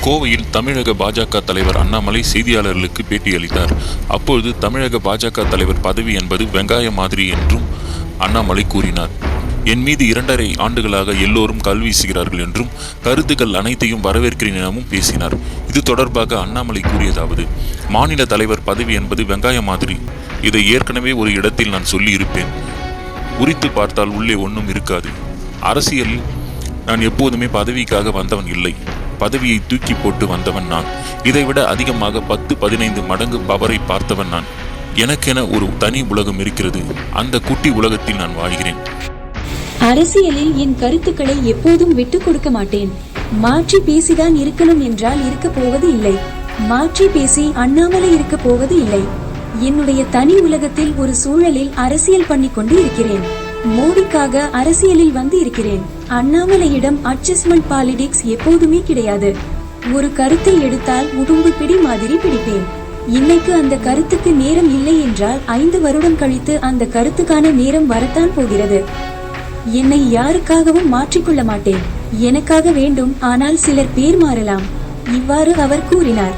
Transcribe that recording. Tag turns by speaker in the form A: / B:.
A: கோவையில் தமிழக பாஜக தலைவர் அண்ணாமலை செய்தியாளர்களுக்கு பேட்டியளித்தார். அப்பொழுது தமிழக பாஜக தலைவர் பதவி என்பது வெங்காய மாதிரி என்றும் அண்ணாமலை கூறினார். என் மீது 2.5 ஆண்டுகளாக எல்லோரும் கல் வீசுகிறார்கள் என்றும் கருத்துக்கள் அனைத்தையும் வரவேற்கிறேன் எனவும் பேசினார். இது தொடர்பாக அண்ணாமலை கூறியதாவது: மாநில தலைவர் பதவி என்பது வெங்காய மாதிரி. இதை ஏற்கனவே ஒரு இடத்தில் நான் சொல்லி இருப்பேன். உரித்து பார்த்தால் உள்ளே ஒன்றும் இருக்காது. அரசியலில் நான் எப்போதுமே பதவிக்காக வந்தவன் இல்லை. பதவியை தூக்கி போட்டு வந்தவன் நான். இதைவிட அதிகமாக 10-15 மடங்கு பவரை பார்த்தவன் நான். எனக்கென ஒரு தனி உலகம் இருக்கிறது. அந்த குட்டி உலகத்தில் நான் வாழ்கிறேன்.
B: அரசியலில் என் கருத்துக்களை எப்போதும் விட்டுக் கொடுக்க மாட்டேன். மாற்றி பேசிதான் இருக்கணும் என்றால் இருக்க போவது இல்லை. மாற்றி பேசி அண்ணாமலை இருக்க போவது இல்லை. என்னுடைய தனி உலகத்தில் ஒரு சூழலில் அரசியல் பண்ணி கொண்டு இருக்கிறேன். மோடிக்காக அரசியலில் வந்து இருக்கிறேன். அண்ணாமலையிடம் அட்ஜஸ்ட்மெண்ட் பாலிடிக்ஸ் எப்போதுமே கிடையாது. ஒரு கருத்தை எடுத்தால் உடும்பு பிடி மாதிரி பிடிப்பேன். இன்னைக்கு அந்த கருத்துக்கு நேரம் இல்லை என்றால் 5 வருடம் கழித்து அந்த கருத்துக்கான நேரம் வரத்தான் போகிறது. என்னை யாருக்காகவும் மாற்றிக்கொள்ள மாட்டேன். எனக்காக வேண்டும், ஆனால் சிலர் பேர் மாறலாம். இவ்வாறு அவர் கூறினார்.